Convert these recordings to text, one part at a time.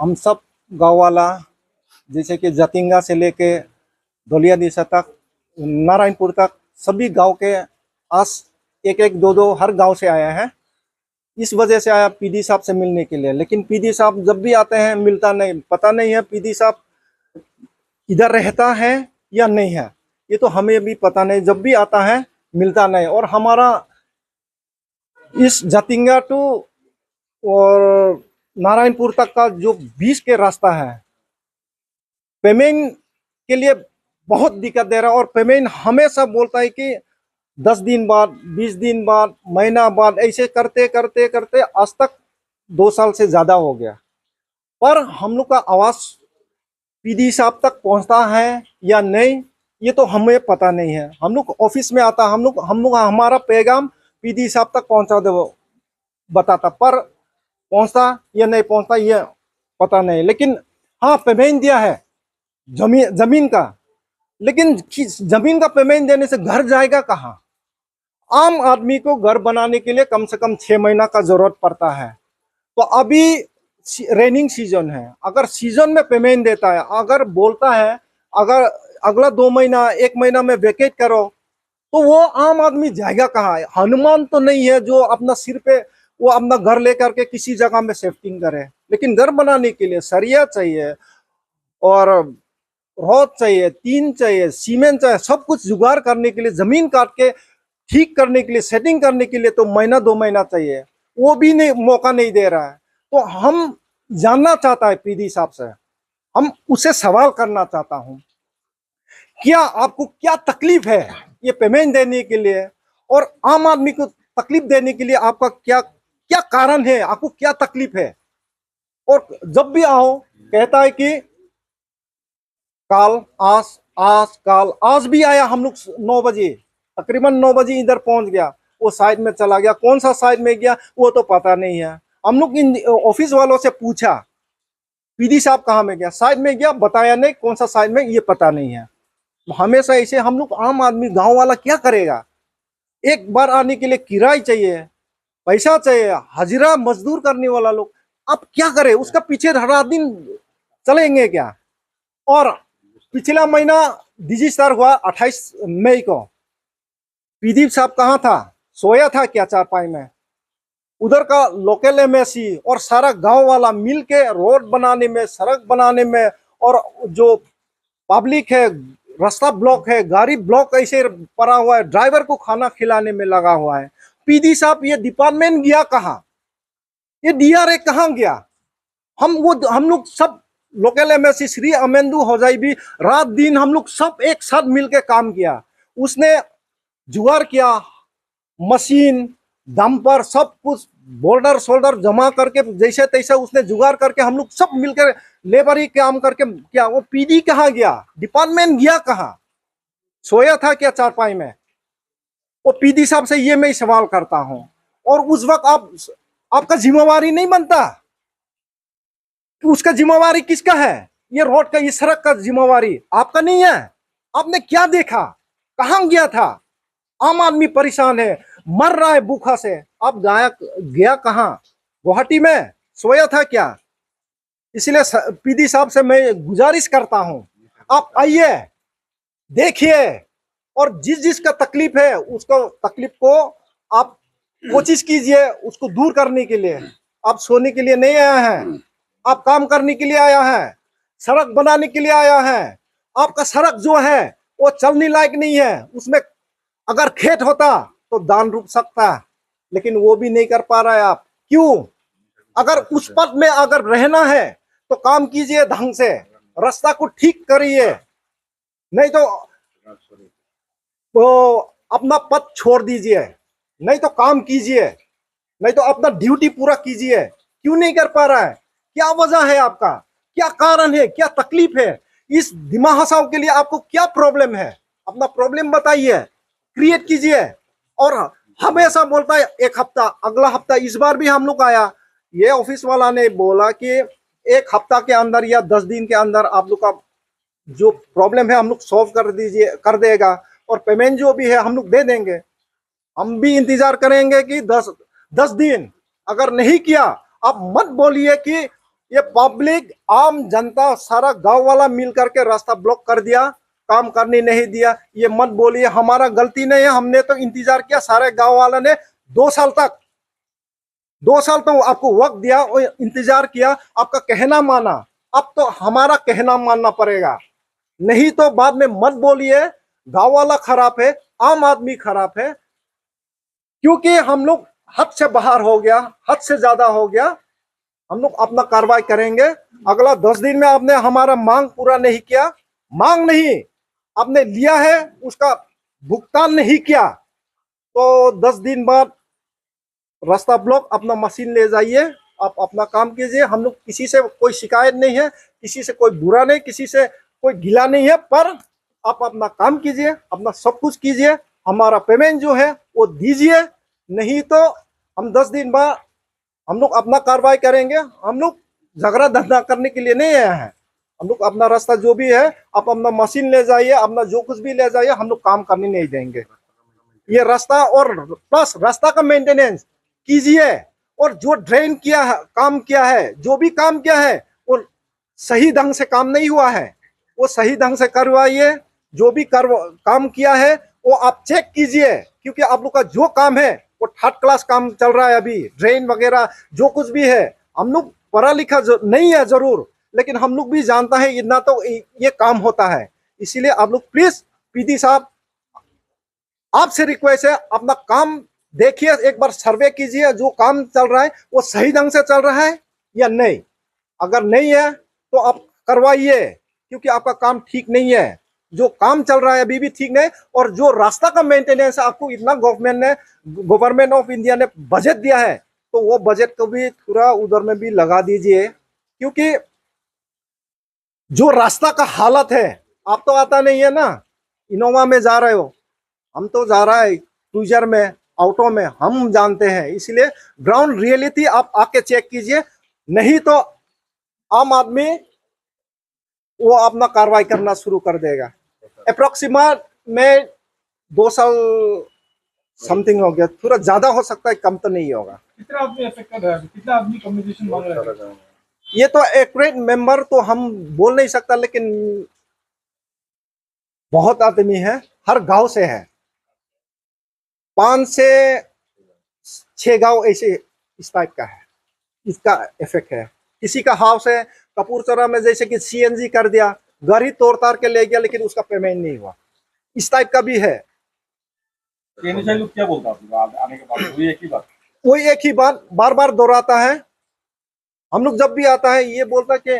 हम सब गांव वाला, जैसे कि जतिंगा से लेके धोलिया दिशा तक, नारायणपुर तक, सभी गांव के आस एक एक दो दो हर गांव से आया है। इस वजह से आया पीडी साहब से मिलने के लिए। लेकिन पीडी साहब जब भी आते हैं मिलता नहीं, पता नहीं है पीडी साहब इधर रहता है या नहीं है, ये तो हमें भी पता नहीं। जब भी आता है मिलता नहीं। और हमारा इस जतिंगा टू और नारायणपुर तक का जो बीच के रास्ता है, पेमेंट के लिए बहुत दिक्कत दे रहा है। और पेमेंट हमेशा बोलता है कि 10 दिन बाद, 20 दिन बाद, महीना बाद, ऐसे करते करते करते आज तक 2 साल से ज़्यादा हो गया। पर हम लोग का आवाज़ पीडी साहब तक पहुंचता है या नहीं, ये तो हमें पता नहीं है। हम लोग ऑफिस में आता, हम लोग हमारा पैगाम पीडी साहब तक पहुंचा दे बताता, पर पहुंचता या नहीं पहुंचता ये पता नहीं। लेकिन हाँ, पेमेंट दिया है जमीन का, लेकिन जमीन का पेमेंट देने से घर जाएगा कहाँ? आम आदमी को घर बनाने के लिए कम से कम 6 महीना का जरूरत पड़ता है। तो अभी रेनिंग सीजन है, अगर सीजन में पेमेंट देता है, अगर बोलता है अगर अगला 2 महीना 1 महीना में वेकेट करो, तो वो आम आदमी जाएगा कहाँ? हनुमान तो नहीं है जो अपना सिर पे वो अपना घर लेकर के किसी जगह में शिफ्टिंग करे। लेकिन घर बनाने के लिए सरिया चाहिए और रॉड चाहिए, टीन चाहिए, सीमेंट चाहिए, सब कुछ जुगाड़ करने के लिए, जमीन काट के ठीक करने के लिए, सेटिंग करने के लिए तो महीना 2 महीना चाहिए। वो भी नहीं, मौका नहीं दे रहा है। तो हम जानना चाहता है पीडी साहब से, हम उसे सवाल करना चाहता हूं, क्या आपको क्या तकलीफ है ये पेमेंट देने के लिए, और आम आदमी को तकलीफ देने के लिए आपका क्या क्या कारण है, आपको क्या तकलीफ है? और जब भी आओ कहता है कि काल आज भी आया। हम लोग 9 बजे, तकरीबन 9 बजे इधर पहुंच गया, वो साइड में चला गया। कौन सा साइड में गया वो तो पता नहीं है। हम लोग इन ऑफिस वालों से पूछा पीडी साहब कहाँ में गया, साइड में गया, बताया नहीं कौन सा साइड में, ये पता नहीं है। हमेशा ऐसे हम लोग आम आदमी गांव वाला क्या करेगा? एक बार आने के लिए किराया चाहिए, पैसा चाहिए, हजरा मजदूर करने वाला लोग, अब क्या करे? उसका पीछे हर दिन चलेंगे क्या? और पिछला महीना डीजी सर हुआ 28 मई को, पीडी साहब कहाँ था? सोया था क्या चारपाई में? उधर का लोकल एमएससी और सारा गांव वाला मिल के रोड बनाने में, सड़क बनाने में, और जो पब्लिक है, रास्ता ब्लॉक है, गाड़ी ब्लॉक ऐसे पड़ा हुआ है, ड्राइवर को खाना खिलाने में लगा हुआ है। पीडी साहब ये डिपार्टमेंट गया कहाँ? ये डीआरए कहाँ गया? हम लोग सब लोकल एमएससी श्री अमेंदु होजाई भी रात दिन हम लोग सब एक साथ मिलकर काम किया। उसने जुगाड़ किया, मशीन, डंपर, सब कुछ बोल्डर शोल्डर जमा करके जैसे तैसे उसने जुगाड़ करके हम लोग सब मिलकर लेबर ही काम करके क्या। वो पीडी कहाँ गया? डिपार्टमेंट गया कहाँ? सोया था क्या चारपाई में? वो पीडी साहब से ये मैं सवाल करता हूं। और उस वक्त आपका जिम्मेवारी नहीं बनता कि उसका जिम्मेवारी किसका है? ये रोड का, ये सड़क का जिम्मेवारी आपका नहीं है? आपने क्या देखा? कहाँ गया था? आम आदमी परेशान है, मर रहा है भूखा से। अब गया कहाँ? गुवाहाटी में सोया था क्या? इसलिए पीडी साहब से मैं गुजारिश करता हूं, आप आइए, देखिए, और जिसका तकलीफ है उसको तकलीफ को आप कोशिश कीजिए उसको दूर करने के लिए। आप सोने के लिए नहीं आया है, आप काम करने के लिए आया है, सड़क बनाने के लिए आया है। आपका सड़क जो है वो चलने लायक नहीं है, उसमें अगर खेत होता तो दान रुक सकता, लेकिन वो भी नहीं कर पा रहा है आप। क्यों? अगर उस पद में अगर रहना है तो काम कीजिए ढंग से, रास्ता को ठीक करिए, नहीं तो अपना पद छोड़ दीजिए, नहीं तो काम कीजिए, नहीं तो अपना ड्यूटी पूरा कीजिए। क्यों नहीं कर पा रहा है? क्या वजह है आपका? क्या कारण है? क्या तकलीफ है? इस दिमाग हसाव के लिए आपको क्या प्रॉब्लम है? अपना प्रॉब्लम बताइए, क्रिएट कीजिए। और हमेशा बोलता है 1 हफ्ता, अगला हफ्ता। इस बार भी हम लोग आया, ये ऑफिस वाला ने बोला कि 1 हफ्ता के अंदर या 10 दिन के अंदर आप लोग का जो प्रॉब्लम है हम लोग सॉल्व कर देगा, और पेमेंट जो भी है हम लोग दे देंगे। हम भी इंतजार करेंगे कि 10 दिन। अगर नहीं किया, आप मत बोलिए कि ये पब्लिक आम जनता सारा गांव वाला मिल करके रास्ता ब्लॉक कर दिया, काम करने नहीं दिया। ये मत बोलिए हमारा गलती नहीं है, हमने तो इंतजार किया, सारे गांव वाला ने 2 साल तक, 2 साल तो आपको वक्त दिया और इंतजार किया, आपका कहना माना। अब तो हमारा कहना मानना पड़ेगा, नहीं तो बाद में मत बोलिए गांव वाला खराब है, आम आदमी खराब है। क्योंकि हम लोग हद से बाहर हो गया, हद से ज्यादा हो गया। हम लोग अपना कार्रवाई करेंगे। अगला 10 दिन में आपने हमारा मांग पूरा नहीं किया, मांग नहीं आपने लिया है, उसका भुगतान नहीं किया, तो 10 दिन बाद रास्ता ब्लॉक, अपना मशीन ले जाइए, आप अपना काम कीजिए। हम लोग किसी से कोई शिकायत नहीं है, किसी से कोई बुरा नहीं, किसी से कोई गिला नहीं है, पर आप अपना काम कीजिए, अपना सब कुछ कीजिए, हमारा पेमेंट जो है वो दीजिए। नहीं तो हम 10 दिन बाद हम लोग अपना कार्रवाई करेंगे। हम लोग झगड़ा धंधा करने के लिए नहीं आए हैं। हम लोग अपना रास्ता जो भी है, आप अपना मशीन ले जाइए, अपना जो कुछ भी ले जाइए, हम लोग काम करने नहीं देंगे। ये रास्ता और प्लस रास्ता का मेंटेनेंस कीजिए, और जो ड्रेन किया है, काम किया है, जो भी काम किया है वो सही ढंग से काम नहीं हुआ है, वो सही ढंग से करवाइए। जो भी काम किया है वो आप चेक कीजिए, क्योंकि आप लोग का जो काम है वो 3rd क्लास काम चल रहा है। अभी ड्रेन वगैरह जो कुछ भी है, हम लोग पढ़ा लिखा नहीं है जरूर, लेकिन हम लोग भी जानता है इतना तो ये काम होता है। इसीलिए आप लोग प्लीज पीडी साहब, आपसे रिक्वेस्ट है, अपना काम देखिए, एक बार सर्वे कीजिए, जो काम चल रहा है वो सही ढंग से चल रहा है या नहीं। अगर नहीं है तो आप करवाइए, क्योंकि आपका काम ठीक नहीं है, जो काम चल रहा है अभी भी ठीक नहीं। और जो रास्ता का मेंटेनेंस आपको इतना गवर्नमेंट ऑफ इंडिया ने बजट दिया है, तो वो बजट को भी थोड़ा उधर में भी लगा दीजिए, क्योंकि जो रास्ता का हालत है, आप तो आता नहीं है ना, इनोवा में जा रहे हो, हम तो जा रहा है क्रूजर में, ऑटो में, हम जानते हैं। इसलिए ग्राउंड रियलिटी आप आके चेक कीजिए, नहीं तो आम आदमी वो अपना कार्रवाई करना शुरू कर देगा। अप्रोक्सीमेट में 2 साल समथिंग हो गया, थोड़ा ज्यादा हो सकता है, कम तो नहीं होगा। कितना आदमी अफेक्टेड है, कितना आदमी कम्युनिकेशन मांग रहा है? ये तो एक्यूरेट मेंबर तो हम बोल नहीं सकता, लेकिन बहुत आदमी है, हर गांव से है, 5 से 6 गांव ऐसे इस टाइप का है, इसका इफेक्ट है। किसी का हाउस है कपूरथला में, जैसे कि सीएनजी कर दिया, घर ही तोड़ ताड़ के ले गया, लेकिन उसका पेमेंट नहीं हुआ, इस टाइप का भी है। लोग क्या बोलता है आने के बाद? वही एक ही बात बार बार दोहराता है। हम लोग जब भी आता है ये बोलता है कि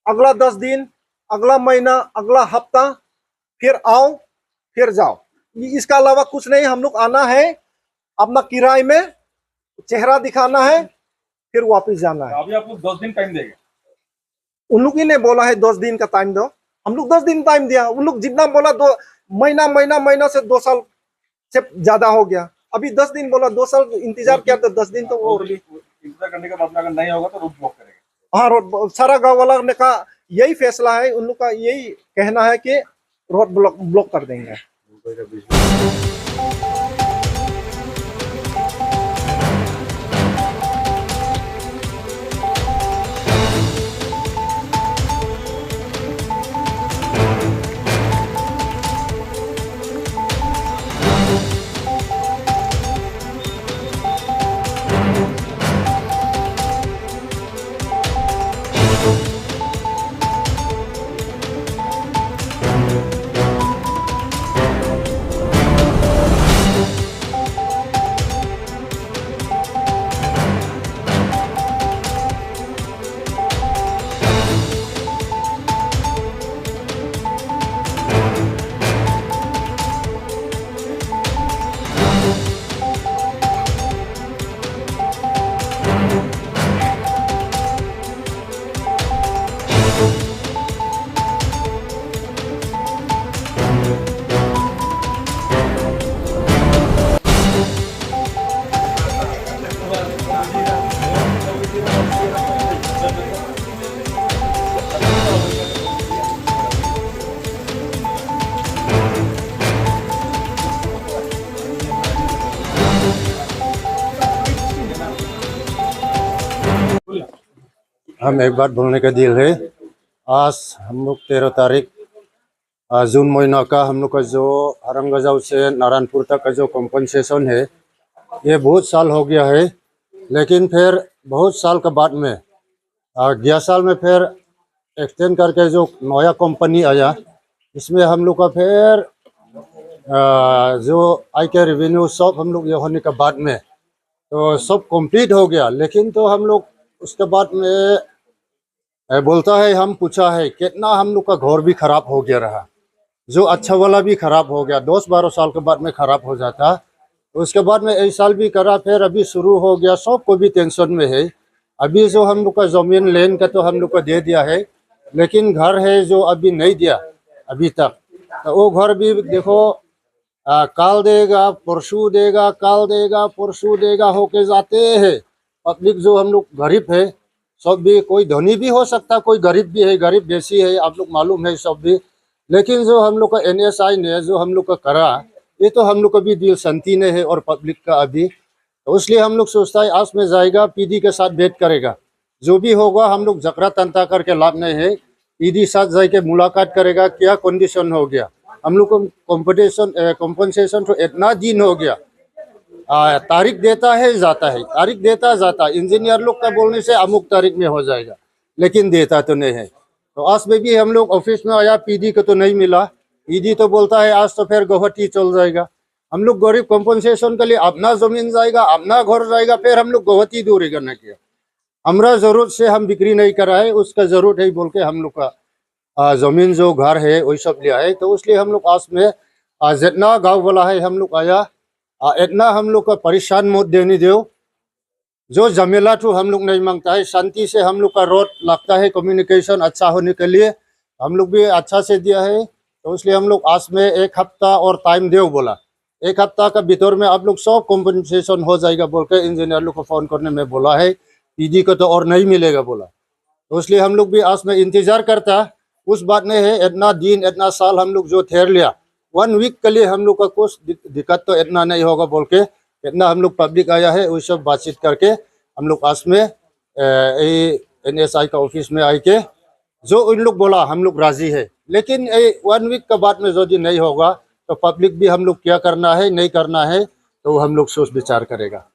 अगला 10 दिन, अगला महीना, अगला हफ्ता, फिर आओ फिर जाओ, इसका अलावा कुछ नहीं। हम लोग आना है, अपना किराए में चेहरा दिखाना है, फिर वापस जाना है। अभी आप लोग 10 दिन टाइम देंगे? उन लोग ही ने बोला है 10 दिन का टाइम दो, हम लोग 10 दिन टाइम दिया। उन लोग जितना बोला 2 महीना से 2 साल से ज्यादा हो गया। अभी 10 दिन बोला, 2 साल इंतजार किया तो 10 दिन तो और भी इंतजार करने के बाद अगर नहीं होगा तो रोड ब्लॉक करेंगे। हाँ, रोड, सारा गांव वाला ने कहा, यही फैसला है, उन लोग का यही कहना है कि रोड ब्लॉक कर देंगे। हम एक बात बोलने का दिल है। आज हम लोग 13 तारीख जून महीना का हम लोग का जो हरंगजाव से नारायणपुर तक का जो कॉम्पनसेशन है, ये बहुत साल हो गया है। लेकिन फिर बहुत साल के बाद में 11 साल में फिर एक्सटेंड करके जो नया कंपनी आया, इसमें हम लोग का फिर जो आई के रेवेन्यू सब हम लोग ये होने के बाद में तो सब कंप्लीट हो गया। लेकिन तो हम लोग उसके बाद में बोलता है, हम पूछा है कितना हम लोग का घर भी खराब हो गया रहा, जो अच्छा वाला भी खराब हो गया, 10-12 साल के बाद में खराब हो जाता। तो उसके बाद में एक साल भी करा, फिर अभी शुरू हो गया, सबको भी टेंशन में है। अभी जो हम लोग का जमीन लैंड का तो हम लोग को दे दिया है, लेकिन घर है जो अभी नहीं दिया अभी तक। तो वो घर भी देखो काल देगा परसों देगा, काल देगा परसों देगा होके जाते हैं। पब्लिक जो हम लोग गरीब है, सब भी कोई धनी भी हो सकता, कोई गरीब भी है, गरीब बेसी है, आप लोग मालूम है सब भी। लेकिन जो हम लोग का NSI ने जो हम लोग का करा, ये तो हम लोग का भी दिल शांति ने है और पब्लिक का अभी। तो इसलिए हम लोग सोचता है आज में जाएगा, PD के साथ भेंट करेगा, जो भी होगा हम लोग जकरा तंता करके लाभ नहीं है। PD साथ जाके मुलाकात करेगा, क्या कंडीशन हो गया, हम लोग को कॉम्पनसेशन तो इतना दिन हो गया, तारीख देता है जाता है, तारीख देता जाता है। इंजीनियर लोग का बोलने से अमुक तारीख में हो जाएगा, लेकिन देता तो नहीं है। तो आज में भी हम लोग ऑफिस में आया, PD को तो नहीं मिला। PD तो बोलता है आज तो फिर गुवाहाटी चल जाएगा। हम लोग गरीब कॉम्पनसेशन के लिए अपना जमीन जाएगा, अपना घर जाएगा, फिर हम लोग गुवाहाटी दूरी करने किया। हमारा जरूरत से हम बिक्री नहीं कराए, उसका जरूरत है बोल के हम लोग का जमीन जो घर है वही सब लिया है। तो इसलिए हम लोग आज में जितना गाँव वाला है हम लोग आया, इतना हम लोग का परेशान मत देने दो। जो झमेला तो हम लोग नहीं मांगता है, शांति से हम लोग का रोड लगता है कम्युनिकेशन अच्छा होने के लिए, हम लोग भी अच्छा से दिया है। तो इसलिए हम लोग आज में 1 हफ्ता और टाइम दो बोला, 1 हफ्ता का भीतर में आप लोग सब कॉम्पनसेशन हो जाएगा बोल के इंजीनियर लोग को फोन करने में बोला है। PD को तो और नहीं मिलेगा बोला। तो इसलिए हम लोग भी आज में इंतजार करता, उस बात नहीं है। इतना दिन इतना साल हम लोग जो ठहर लिया, 1 वीक के लिए हम लोग का कुछ दिक्कत तो इतना नहीं होगा बोल के इतना हम लोग पब्लिक आया है, वही सब बातचीत करके हम लोग आज में NSI का ऑफिस में आके जो उन लोग बोला हम लोग राजी है। लेकिन 1 वीक के बाद में यदि नहीं होगा तो पब्लिक भी हम लोग क्या करना है नहीं करना है तो हम लोग सोच विचार करेगा।